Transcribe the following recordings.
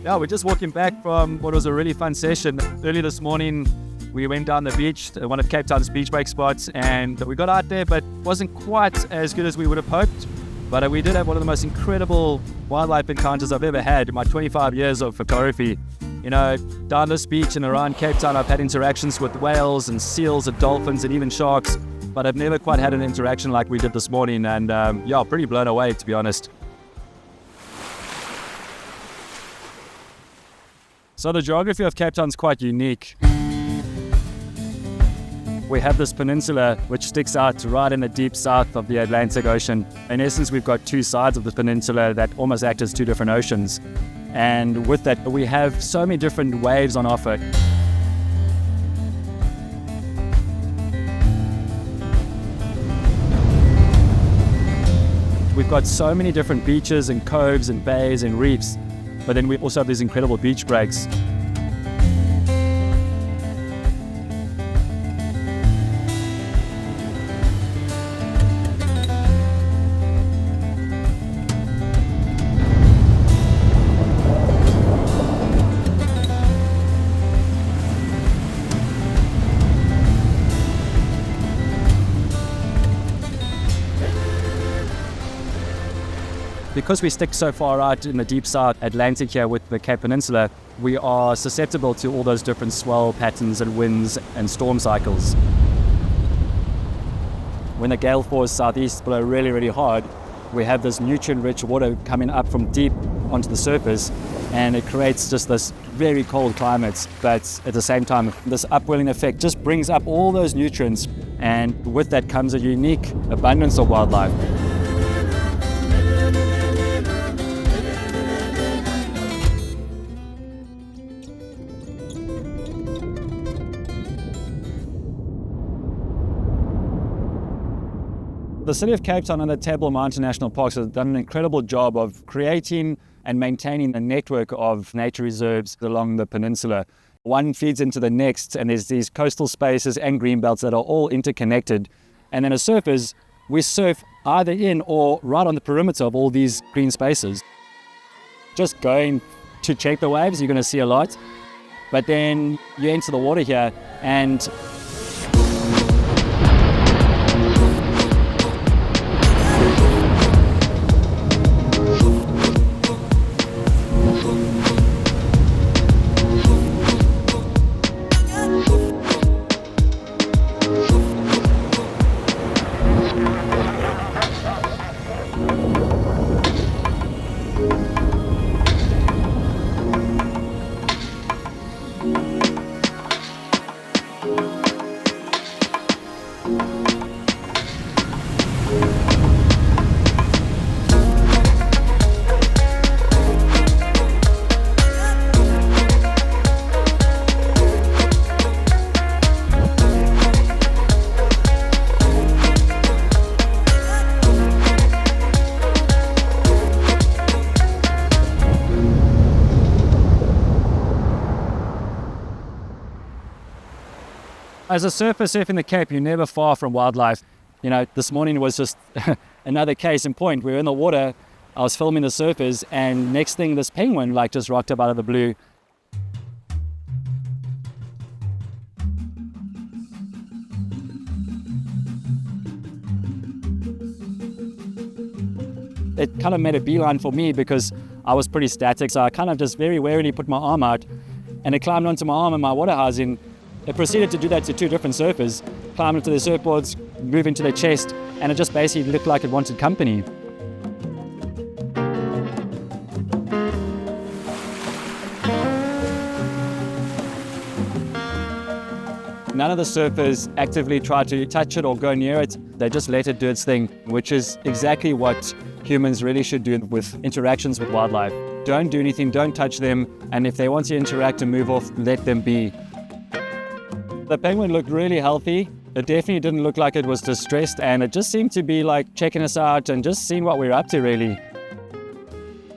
Yeah, we're just walking back from what was a really fun session. Early this morning, we went down the beach, one of Cape Town's beach break spots, and we got out there, but wasn't quite as good as we would have hoped. But we did have one of the most incredible wildlife encounters I've ever had in my 25 years of photography. You know, down this beach and around Cape Town, I've had interactions with whales and seals and dolphins and even sharks, but I've never quite had an interaction like we did this morning, and yeah, pretty blown away, to be honest. So the geography of Cape Town is quite unique. We have this peninsula which sticks out right in the deep south of the Atlantic Ocean. In essence, we've got two sides of the peninsula that almost act as two different oceans. And with that, we have so many different waves on offer. We've got so many different beaches and coves and bays and reefs, but then we also have these incredible beach breaks. Because we stick so far out in the deep south Atlantic here with the Cape Peninsula, we are susceptible to all those different swell patterns and winds and storm cycles. When the gale force southeast blow really, really hard, we have this nutrient-rich water coming up from deep onto the surface, and it creates just this very cold climate. But at the same time, this upwelling effect just brings up all those nutrients, and with that comes a unique abundance of wildlife. The city of Cape Town and the Table Mountain National Parks have done an incredible job of creating and maintaining a network of nature reserves along the peninsula. One feeds into the next, and there's these coastal spaces and green belts that are all interconnected. And then as surfers, we surf either in or right on the perimeter of all these green spaces. Just going to check the waves, you're going to see a lot. But then you enter the water here, and as a surfer surfing the Cape, you're never far from wildlife. You know, this morning was just another case in point. We were in the water, I was filming the surfers, and next thing this penguin just rocked up out of the blue. It kind of made a beeline for me because I was pretty static, so I kind of just very warily put my arm out, and it climbed onto my arm in my water housing. It proceeded to do that to two different surfers, climb into their surfboards, move into their chest, and it just basically looked like it wanted company. None of the surfers actively tried to touch it or go near it. They just let it do its thing, which is exactly what humans really should do with interactions with wildlife. Don't do anything, don't touch them, and if they want to interact and move off, let them be. The penguin looked really healthy. It definitely didn't look like it was distressed, and it just seemed to be like checking us out and just seeing what we were up to, really.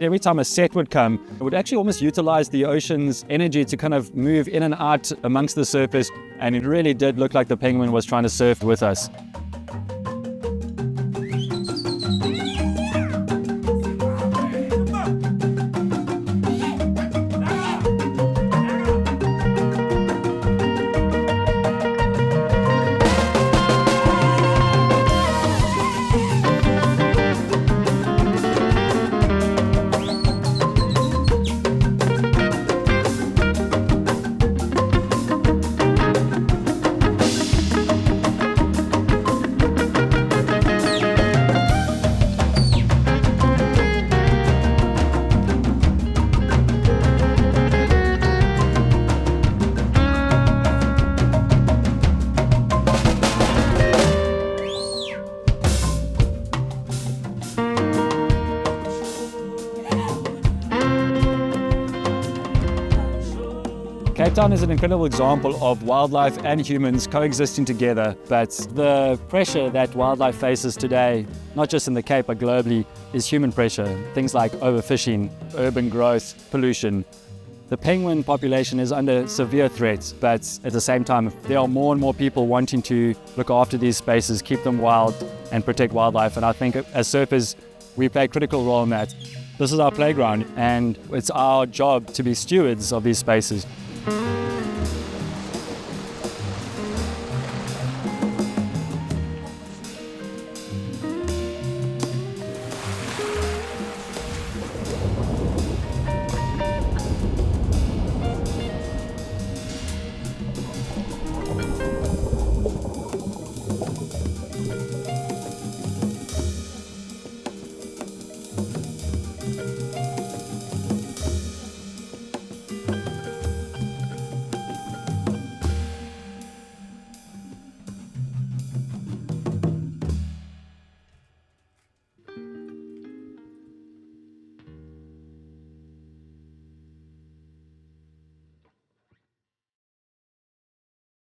Every time a set would come, it would actually almost utilize the ocean's energy to kind of move in and out amongst the surface, and it really did look like the penguin was trying to surf with us. Cape Town is an incredible example of wildlife and humans coexisting together, but the pressure that wildlife faces today, not just in the Cape but globally, is human pressure. Things like overfishing, urban growth, pollution. The penguin population is under severe threat, but at the same time, there are more and more people wanting to look after these spaces, keep them wild, and protect wildlife. And I think as surfers, we play a critical role in that. This is our playground, and it's our job to be stewards of these spaces.